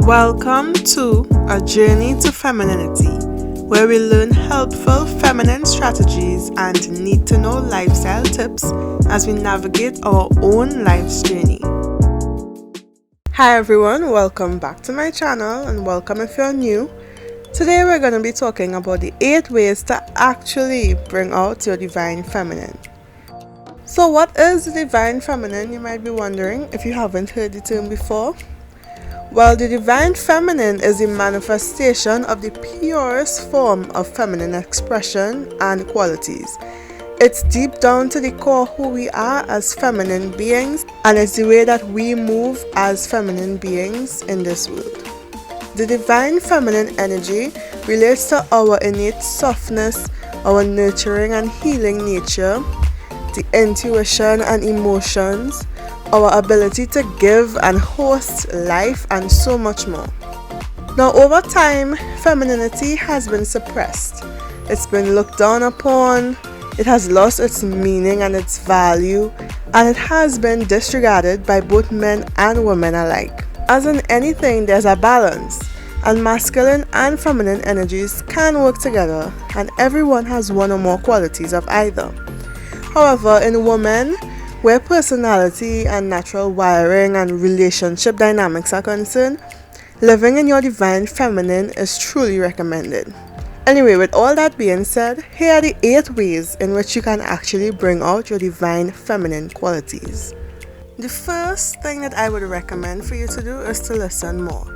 Welcome to A Journey to Femininity, where we learn helpful feminine strategies and need-to-know lifestyle tips as we navigate our own life's journey. Hi everyone, welcome back to my channel and welcome if you're new. Today we're going to be talking about the 8 ways to actually bring out your divine feminine. So what is the divine feminine, you might be wondering if you haven't heard the term before? Well, the divine feminine is the manifestation of the purest form of feminine expression and qualities. It's deep down to the core who we are as feminine beings, and it's the way that we move as feminine beings in this world. The divine feminine energy relates to our innate softness, our nurturing and healing nature, the intuition and emotions, our ability to give and host life, and so much more. Now, over time, femininity has been suppressed. It's been looked down upon, it has lost its meaning and its value, and it has been disregarded by both men and women alike. As in anything, there's a balance, and masculine and feminine energies can work together, and everyone has one or more qualities of either. However, in women, where personality and natural wiring and relationship dynamics are concerned, living in your divine feminine is truly recommended. Anyway, with all that being said, here are the 8 ways in which you can actually bring out your divine feminine qualities. The first thing that I would recommend for you to do is to listen more.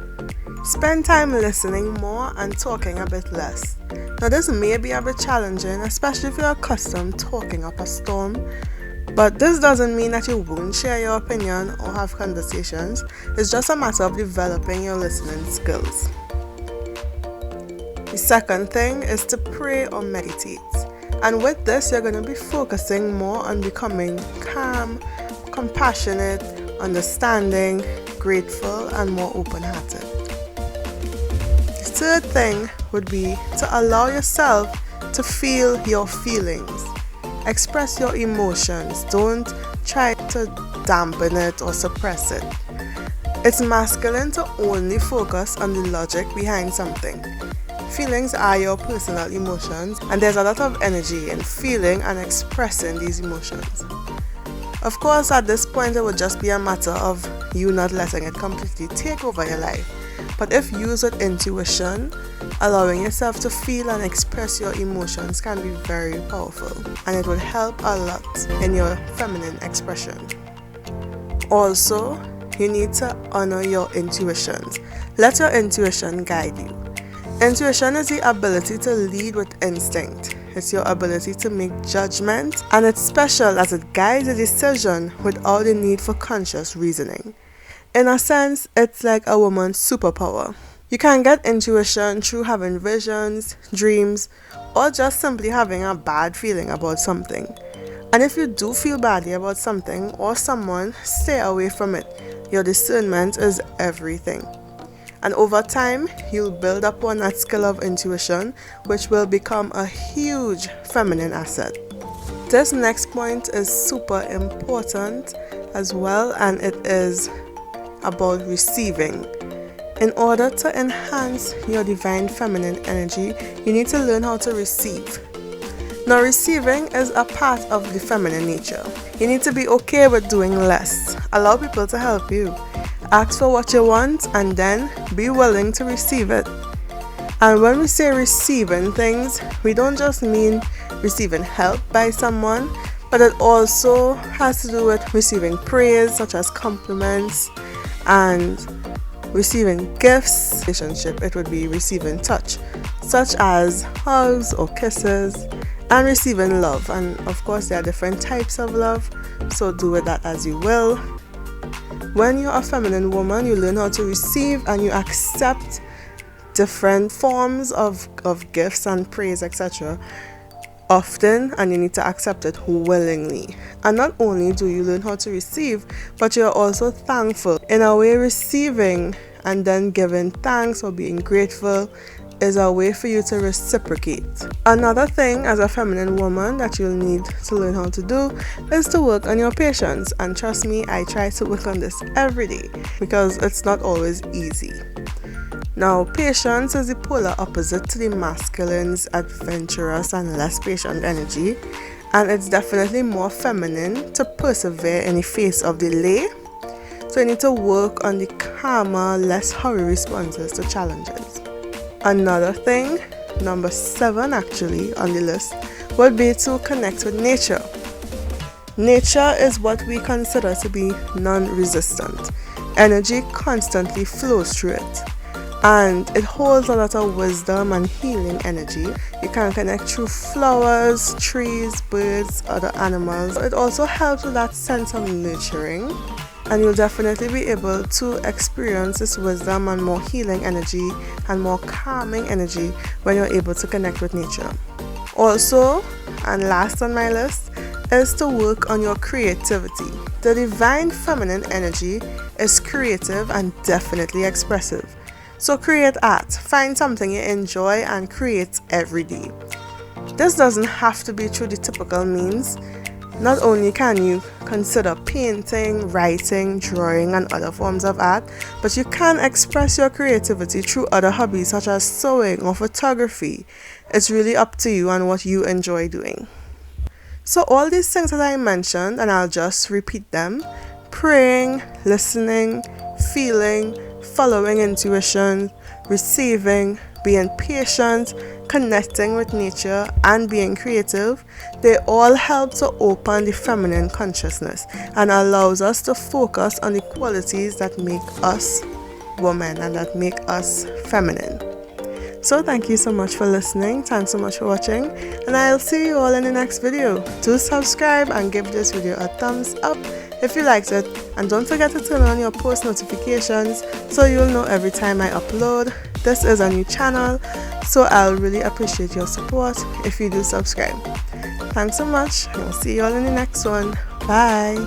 Spend time listening more and talking a bit less. Now, this may be a bit challenging, especially if you're accustomed talking up a storm. But this doesn't mean that you won't share your opinion or have conversations. It's just a matter of developing your listening skills. The second thing is to pray or meditate. And with this, you're going to be focusing more on becoming calm, compassionate, understanding, grateful, and more open-hearted. The third thing would be to allow yourself to feel your feelings. Express your emotions. Don't try to dampen it or suppress it. It's masculine to only focus on the logic behind something. Feelings are your personal emotions, and there's a lot of energy in feeling and expressing these emotions. Of course, at this point, it would just be a matter of you not letting it completely take over your life. But if used with intuition, allowing yourself to feel and express your emotions can be very powerful, and it would help a lot in your feminine expression. Also, you need to honor your intuitions. Let your intuition guide you. Intuition is the ability to lead with instinct. It's your ability to make judgment, and it's special as it guides a decision without the need for conscious reasoning. In a sense, it's like a woman's superpower. You can get intuition through having visions, dreams, or just simply having a bad feeling about something. And if you do feel badly about something or someone, stay away from it. Your discernment is everything. And over time, you'll build upon that skill of intuition, which will become a huge feminine asset. This next point is super important as well, and it is about receiving. In order to enhance your divine feminine energy, you need to learn how to receive. Now, receiving is a part of the feminine nature. You need to be okay with doing less. Allow people to help you. Ask for what you want and then be willing to receive it. And when we say receiving things, we don't just mean receiving help by someone, but it also has to do with receiving praise, such as compliments, and receiving gifts. Relationship, it would be receiving touch, such as hugs or kisses, and receiving love. And of course, there are different types of love, so do with that as you will. When you're a feminine woman, you learn how to receive and you accept different forms of gifts and praise, etc. often, and you need to accept it willingly. And not only do you learn how to receive, but you're also thankful. In a way, receiving and then giving thanks or being grateful is a way for you to reciprocate. Another thing as a feminine woman that you'll need to learn how to do is to work on your patience. And trust me, I try to work on this every day because it's not always easy. Now, patience is the polar opposite to the masculine's adventurous and less patient energy, and it's definitely more feminine to persevere in the face of delay. So you need to work on the calmer, less hurry responses to challenges. Another thing, number 7 actually on the list, would be to connect with nature. Nature is what we consider to be non-resistant. Energy constantly flows through it, and it holds a lot of wisdom and healing energy. You can connect through flowers, trees, birds, other animals. It also helps with that sense of nurturing, and you'll definitely be able to experience this wisdom and more healing energy and more calming energy when you're able to connect with nature. Also, and last on my list, is to work on your creativity. The divine feminine energy is creative and definitely expressive. So create art, find something you enjoy and create every day. This doesn't have to be through the typical means. Not only can you consider painting, writing, drawing, and other forms of art, but you can express your creativity through other hobbies such as sewing or photography. It's really up to you and what you enjoy doing. So all these things that I mentioned, and I'll just repeat them: praying, listening, feeling, following intuition, receiving, being patient, connecting with nature, and being creative, they all help to open the feminine consciousness and allows us to focus on the qualities that make us women and that make us feminine. So thank you so much for listening. Thanks so much for watching, and I'll see you all in the next video. Do subscribe and give this video a thumbs up if you liked it, and don't forget to turn on your post notifications so you'll know every time I upload. This is a new channel, so I'll really appreciate your support if you do subscribe. Thanks so much, and I'll see you all in the next one. Bye.